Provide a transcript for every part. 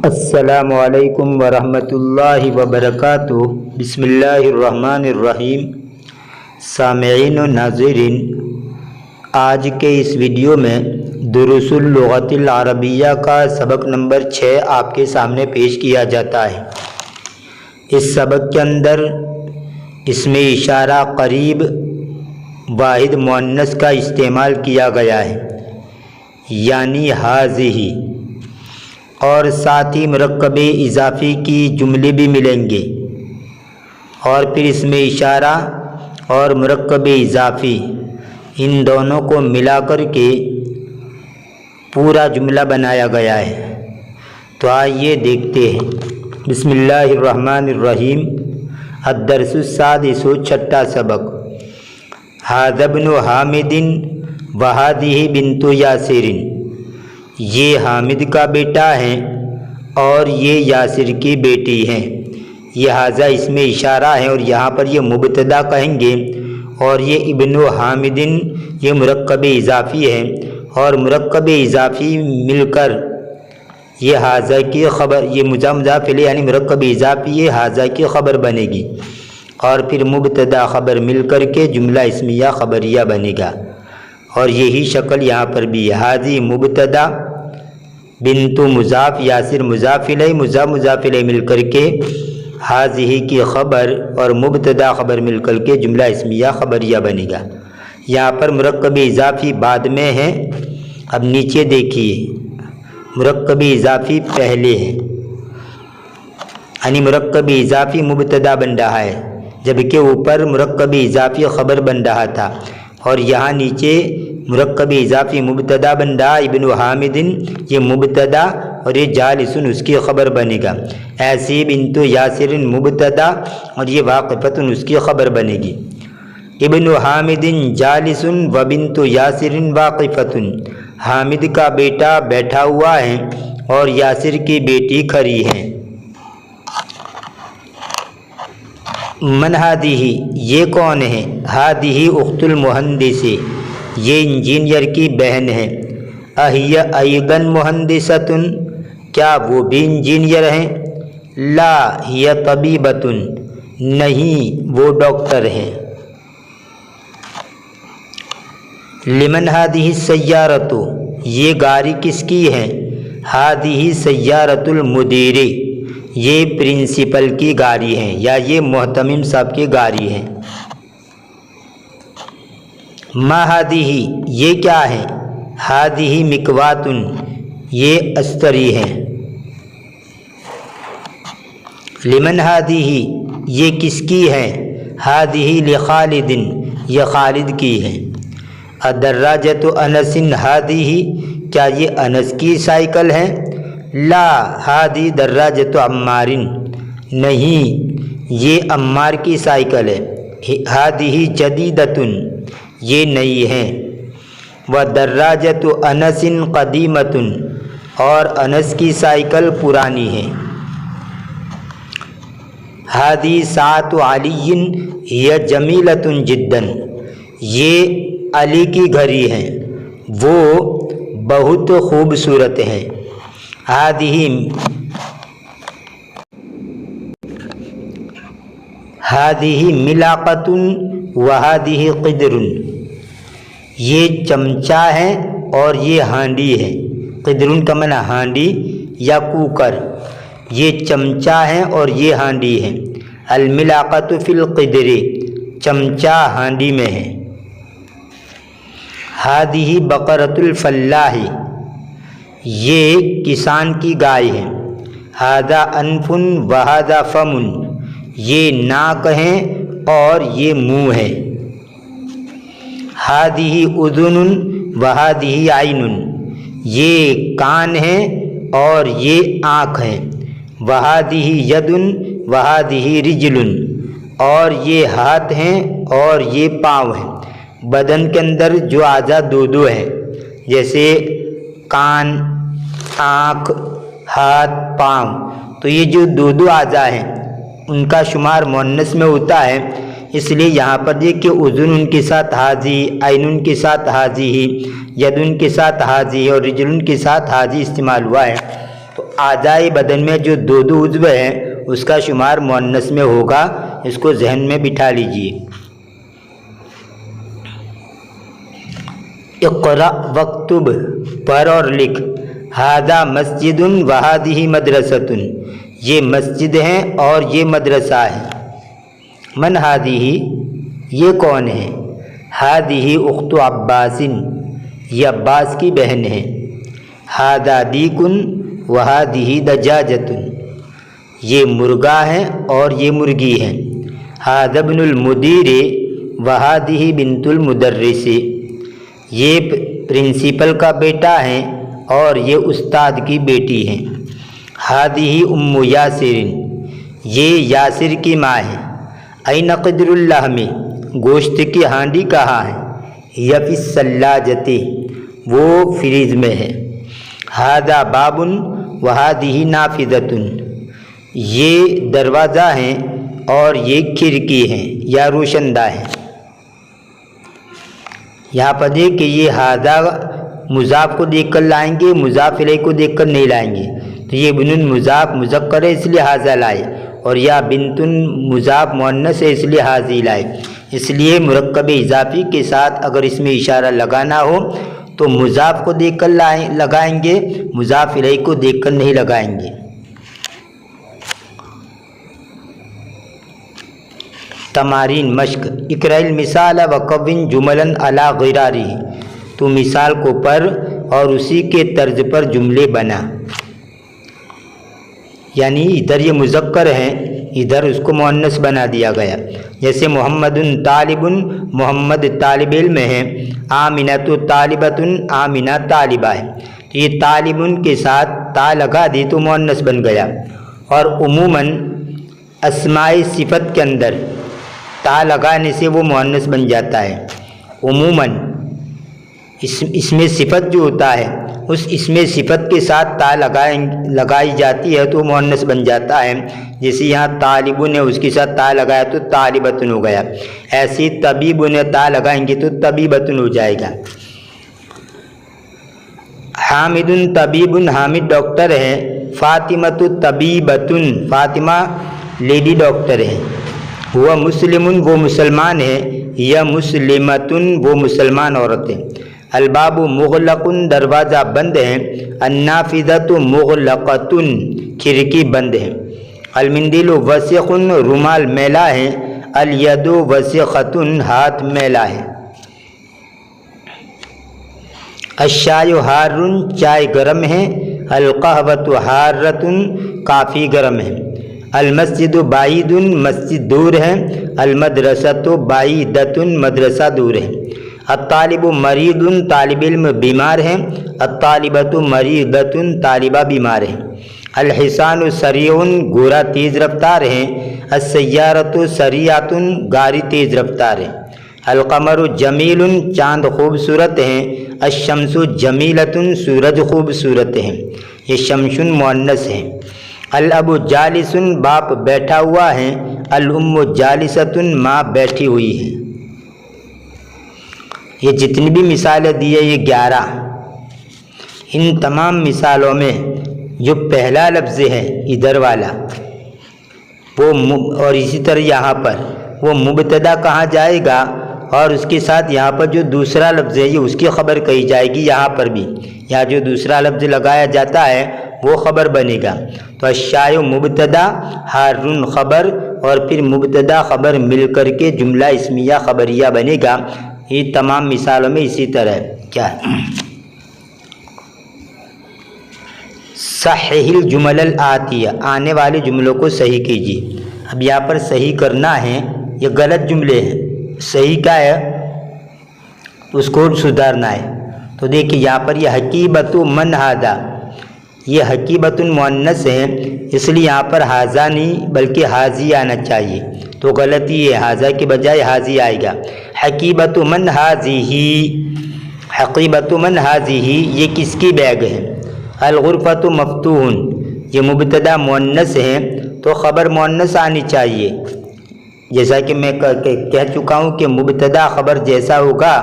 السلام علیکم ورحمۃ اللہ وبرکاتہ۔ بسم اللہ الرحمن الرحیم۔ سامعین و ناظرین، آج کے اس ویڈیو میں دروس اللغۃ العربیہ کا سبق نمبر 6 آپ کے سامنے پیش کیا جاتا ہے۔ اس سبق کے اندر اسم اشارہ قریب واحد مؤنث کا استعمال کیا گیا ہے، یعنی ہذہ، اور ساتھ ہی مرکب اضافی کی جملے بھی ملیں گے، اور پھر اسم اشارہ اور مرکب اضافی ان دونوں کو ملا کر کے پورا جملہ بنایا گیا ہے۔ تو آئیے دیکھتے ہیں۔ بسم اللہ الرحمن الرحیم۔ الدرس السادس، چھٹا سبق۔ ھذا ابن حامد وھذہ بنت یاسر، یہ حامد کا بیٹا ہے اور یہ یاسر کی بیٹی ہے۔ یہ ھذا اس میں اشارہ ہے اور یہاں پر یہ مبتدا کہیں گے، اور یہ ابن حامد یہ مرکب اضافی ہے، اور مرکب اضافی مل کر یہ ھذا کی خبر، یہ مضاف الیہ یعنی مرکب اضافی یہ ھذا کی خبر بنے گی، اور پھر مبتدا خبر مل کر کے جملہ اسمیہ خبریہ بنے گا۔ اور یہی شکل یہاں پر بھی ہے، ھذہ مبتدا، بنت مضاف، یاسر مضاف الیہ، مضاف الیہ مل کر کے ھذہ کی خبر اور مبتدا خبر مل کر کے جملہ اسمیہ خبریہ بنے گا۔ یہاں پر مرکب اضافی بعد میں ہے، اب نیچے دیکھیے مرکب اضافی پہلے ہے، یعنی مرکب اضافی مبتدا بن رہا ہے، جبکہ اوپر مرکب اضافی خبر بن رہا تھا، اور یہاں نیچے مرکب اضافی مبتدا بن رہا، ابن حامد یہ مبتدا اور یہ جالسن اس کی خبر بنے گا۔ ایسی بنت یاسر مبتدا اور یہ واقفۃ اس کی خبر بنے گی۔ ابن حامد جالسن و بنت یاسر واقفۃ، حامد کا بیٹا بیٹھا ہوا ہے اور یاسر کی بیٹی کھڑی ہے۔ من ھذہ، یہ کون ہے؟ ھذہ اخت المہندس، یہ انجینئر کی بہن ہے۔ اہی ایضا مہندسۃ، کیا وہ بھی انجینئر ہیں؟ لا ہی طبیبۃ، نہیں وہ ڈاکٹر ہے۔ لمن ھذہ السیارۃ، یہ گاڑی کس کی ہے؟ ھذہ سیارۃ المدیر، یہ پرنسپل کی گاڑی ہے یا یہ محتمم صاحب کی گاڑی ہے۔ ما ھذہ، یہ کیا ہے؟ ھذہ مکواۃ، یہ استری ہے۔ لمن ھذہ، یہ کس کی ہے؟ ھذہ لخالد، یہ خالد کی ہے۔ الدراجۃ انس ھذہ، کیا یہ انس کی سائیکل ہے؟ لا ھذہ دراجۃ عمار، نہیں یہ عمار کی سائیکل ہے۔ ھذہ جدیدۃ، یہ نئی ہے۔ ودراجۃ انس قدیمۃ، اور انس کی سائیکل پرانی ہے۔ ھذہ ساعۃ علی ہی جمیلۃ جدا، یہ علی کی گھڑی ہے، وہ بہت خوبصورت ہے۔ ھذہ ملاقۃ وھذہ قدر، یہ چمچہ ہے اور یہ ہانڈی ہے۔ قدر کا معنی ہانڈی یا کوکر، یہ چمچہ ہے اور یہ ہانڈی ہے۔ الملاقۃ فی القدر، چمچہ ہانڈی میں ہے۔ ھذہ بقرۃ الفلاح، یہ کسان کی گائے ہے۔ ھذا انف وھذا فم، یہ ناک ہے اور یہ منہ ہے۔ ھذہ اذن وھذہ عین، یہ کان ہے اور یہ آنکھ ہے۔ وھذہ ید وھذہ رجل، اور یہ ہاتھ ہیں اور یہ پاؤں ہیں۔ بدن کے اندر جو اعضاء دو ہیں، جیسے کان، آنکھ، ہاتھ، پاؤں، تو یہ جو دو اعضاء ہیں ان کا شمار مؤنث میں ہوتا ہے، اس لیے یہاں پر دیکھیں اذن ان کے ساتھ ھذہ، عین ان کے ساتھ ھذہ، ید ان کے ساتھ ھذہ اور رجل ان کے ساتھ ھذہ استعمال ہوا ہے۔ تو اعضائے بدن میں جو دو دو عضو ہیں اس کا شمار مؤنث میں ہوگا، اس کو ذہن میں بٹھا لیجئے۔ اقرأ وکتب، پڑھ اور لکھ، ھذا مسجد وھذہ مدرسۃ، یہ مسجد ہیں اور یہ مدرسہ ہے۔ من ھذہ، یہ کون ہے؟ ھذہ اخت عباس، یہ عباس کی بہن ہے۔ ھذا دیک وھذہ دجاجۃ، یہ مرغا ہے اور یہ مرغی ہے۔ ھذا ابن المدیر وھذہ بنت المدرس، یہ پرنسپل کا بیٹا ہے اور یہ استاد کی بیٹی ہے۔ ھذہ ام یاسر، یہ یاسر کی ماں ہے۔ این قدر اللحم، گوشت کی ہانڈی کہاں ہے؟ یہ فی الثلاجۃ، وہ فریز میں ہے۔ ھذا باب وھذہ نافذۃ، یہ دروازہ ہیں اور یہ کھڑکی ہیں یا روشن دہ ہے۔ یہاں پر دیکھ کہ یہ ھذا مضاف کو دیکھ کر لائیں گے، مضاف الیہ کو دیکھ کر نہیں لائیں گے، تو یہ بن مضاف مذکر ہے اس لیے ھذا لائے، اور یا بنت مضاف مؤنث ہے اس لیے ھذہ لائے۔ اس لیے مرکب اضافی کے ساتھ اگر اس میں اشارہ لگانا ہو تو مضاف کو دیکھ کر لگائیں گے، مضاف الیہ کو دیکھ کر نہیں لگائیں گے۔ تمارین مشق، اقرأ المثال وکون جملا علی غرارہ، تو مثال کو پڑھ اور اسی کے طرز پر جملے بنا۔ یعنی ادھر یہ مذکر ہے، ادھر اس کو مؤنث بنا دیا گیا۔ جیسے محمد طالب، محمد طالب علم ہے۔ آمنۃ طالبۃ، آمنہ طالبہ ہے۔ تو یہ طالب کے ساتھ تا لگا دی تو مؤنث بن گیا۔ اور عموماً اسماء صفت کے اندر تا لگانے سے وہ مؤنث بن جاتا ہے۔ عموماً اس میں صفت جو ہوتا ہے اس اسم صفت کے ساتھ تا لگائی جاتی ہے تو مؤنث بن جاتا ہے۔ جیسے یہاں طالب نے اس کے ساتھ تا لگایا تو طالبۃ ہو گیا، ایسی طبیب نے تا لگائیں گے تو طبیبۃ ہو جائے گا۔ حامد طبیب، حامد ڈاکٹر ہے۔ فاطمۃ طبیبۃ، فاطمہ لیڈی ڈاکٹر ہے۔ وہ مسلم، وہ مسلمان ہے۔ یا مسلمۃ، وہ مسلمان عورت ہے۔ الباب مغلق، دروازہ بند ہے۔ النافذۃ مغلقۃ، کھڑکی بند ہے۔ المندیل وسخ، رومال میلا ہے۔ الید وسخۃ، ہاتھ میلا ہے۔ الشاء حار، چائے گرم ہے۔ القہوۃ حارۃ، کافی گرم ہے۔ المسجد بعید، مسجد دور ہے۔ المدرسۃ بعیدۃ، مدرسہ دور ہے۔ الطالب مریض، طالب علم بیمار ہے۔ الطالبۃ مریضۃ، طالبہ بیمار ہے۔ الحصان سریع، گھوڑا تیز رفتار ہے۔ السیارۃ سریعۃ، گاڑی تیز رفتار ہے۔ القمر جمیل، چاند خوبصورت ہے۔ الشمس جمیلۃ، سورج خوبصورت ہے۔ یہ شمس مؤنث ہے۔ الاب جالس، باپ بیٹھا ہوا ہے۔ الام جالست، ماں بیٹھی ہوئی ہے۔ یہ جتنی بھی مثالیں دی ہے یہ 11، ان تمام مثالوں میں جو پہلا لفظ ہے ادھر والا وہ اور اسی طرح یہاں پر وہ مبتدا کہا جائے گا، اور اس کے ساتھ یہاں پر جو دوسرا لفظ ہے یہ اس کی خبر کہی جائے گی۔ یہاں پر بھی یہاں جو دوسرا لفظ لگایا جاتا ہے وہ خبر بنے گا۔ تو الشاء مبتدا، حار خبر، اور پھر مبتدا خبر مل کر کے جملہ اسمیہ خبریہ بنے گا۔ یہ تمام مثالوں میں اسی طرح کیا ہے۔ صحیح الجمل الآتیہ، آنے والے جملوں کو صحیح کیجیے۔ اب یہاں پر صحیح کرنا ہے، یہ غلط جملے ہیں، صحیح کیا ہے اس کو سدھارنا ہے۔ تو دیکھیے یہاں پر یہ حقیبۃ من ھذا، یہ حقیبۃ مؤنث ہے اس لیے یہاں پر ھذا نہیں بلکہ ھذی آنا چاہیے، تو غلطی ہے، ھذا کے بجائے ھذی آئے گا۔ حقیبۃ من ھذہ، حقیبۃ من ھذہ، یہ کس کی بیگ ہے۔ الغرفۃ مفتوح، یہ مبتدا مؤنث ہے تو خبر مؤنث آنی چاہیے۔ جیسا کہ میں کہہ چکا ہوں کہ مبتدا خبر جیسا ہوگا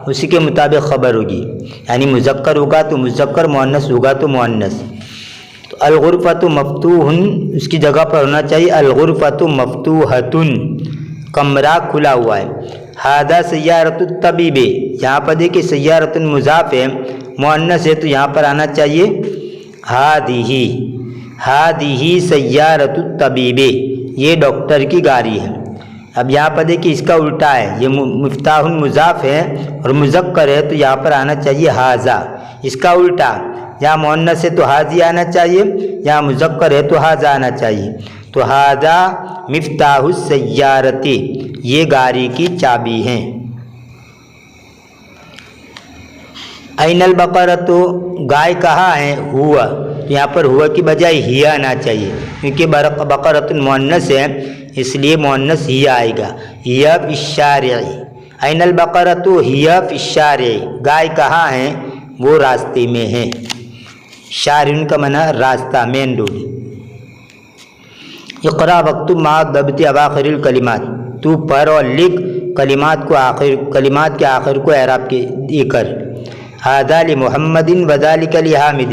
اسی کے مطابق خبر ہوگی، یعنی مذکر ہوگا تو مذکر، مؤنث ہوگا تو مؤنث۔ تو الغرفۃ مفتوح، اس کی جگہ پر ہونا چاہیے الغرفۃ مفتوحۃ، کمرہ کھلا ہوا ہے۔ ھذا سیارۃ الطبیب، یہاں پر دیکھیے سیارۃ مضاف ہے، مؤنث ہے تو یہاں پر آنا چاہیے ھذہ سیارۃ الطبیب، یہ ڈاکٹر کی گاڑی ہے۔ اب یہاں پر دیکھیے اس کا الٹا ہے، یہ مفتاح مضاف ہے اور مذکر ہے تو یہاں پر آنا چاہیے ھذا، اس کا الٹا، یہاں مؤنث ہے تو ھذہ آنا چاہیے، یہاں مذکر ہے تو ھذا آنا چاہیے۔ تو ھذا مفتاح السیارۃ، یہ گاڑی کی چابی ہیں۔ این البقرۃ، گائے کہاں ہے؟ ہوا، یہاں پر ہوا کی بجائے ہی آنا چاہیے، کیونکہ بقرۃ مؤنث ہے اس لیے مؤنث ہی آئے گا۔ ہی فی الشارع، این البقرۃ ہی فی الشارع، گائے کہاں ہے؟ وہ راستے میں ہے۔ شارع کا معنی راستہ، مین روڈ۔ اقرا واکتب مع ضبط اواخر الکلمات، تو پڑھ اور لکھ کلمات کے آخر کو اعراب کے دے کر۔ ھذا لمحمد وذلک لحامد،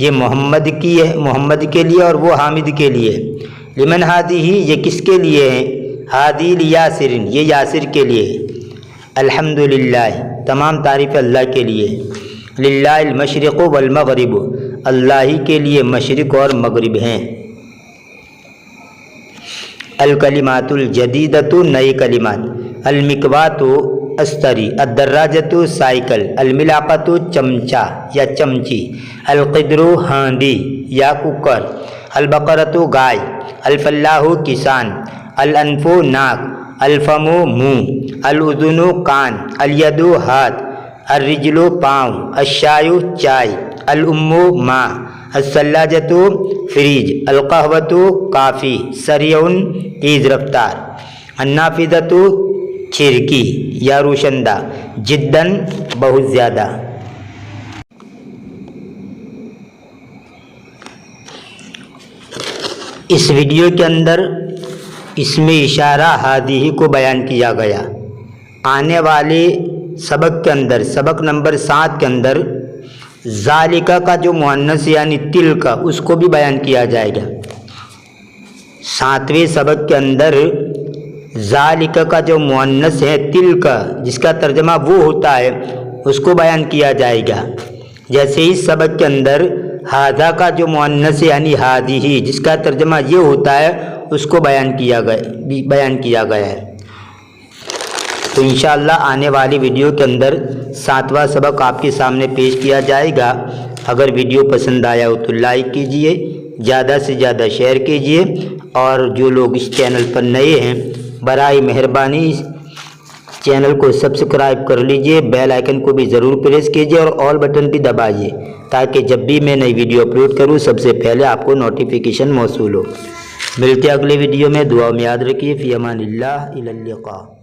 یہ محمد کی ہے، محمد کے لیے اور وہ حامد کے لیے۔ لمن ھذہ، یہ کس کے لیے ہے؟ ھذہ لیاسر، یہ یاسر کے لیے ہے۔ الحمدللہ، تمام تعریف اللہ کے لیے۔ للہ المشرق والمغرب، اللہ ہی کے لیے مشرق اور مغرب ہیں۔ الکلمات الجدیدۃ، نئی کلمات۔ المکوات استری، الدراجۃ سائیکل، الملاقۃ چمچہ یا چمچی، القدر ہانڈی یا کوکر، البقرۃ گائے، الفلاح کسان، الانف ناک، الفم منہ، الاذن کان، الید ہاتھ، الرجل پاؤں، الشائے چائے، الام ماں، الثلاجۃ فریج، القہوۃ کافی، سریع تیز رفتار، النافذۃ کھڑکی یا روشندہ، جداً بہت زیادہ۔ اس ویڈیو کے اندر اسم اشارہ ھذہ کو بیان کیا گیا۔ آنے والے سبق کے اندر، سبق نمبر 7 کے اندر ذالک کا جو مؤنث یعنی تلک، اس کو بھی بیان کیا جائے گا۔ 7ویں سبق کے اندر ذالک کا جو مؤنث ہے تلک، جس کا ترجمہ وہ ہوتا ہے، اس کو بیان کیا جائے گا۔ جیسے اس سبق کے اندر ھذا کا جو مؤنث یعنی ھذہ، جس کا ترجمہ یہ ہوتا ہے، اس کو بیان کیا گیا ہے۔ تو انشاءاللہ آنے والی ویڈیو کے اندر 7واں سبق آپ کے سامنے پیش کیا جائے گا۔ اگر ویڈیو پسند آیا ہو تو لائک کیجئے، زیادہ سے زیادہ شیئر کیجئے، اور جو لوگ اس چینل پر نئے ہیں برائے مہربانی اس چینل کو سبسکرائب کر لیجئے، بیل آئیکن کو بھی ضرور پریس کیجئے اور آل بٹن بھی دبائیے، تاکہ جب بھی میں نئی ویڈیو اپلوڈ کروں سب سے پہلے آپ کو نوٹیفیکیشن موصول ہو۔ ملتے ہیں اگلے ویڈیو میں، دعا میں یاد رکھیے۔ فی امان اللہ، الی اللقاء۔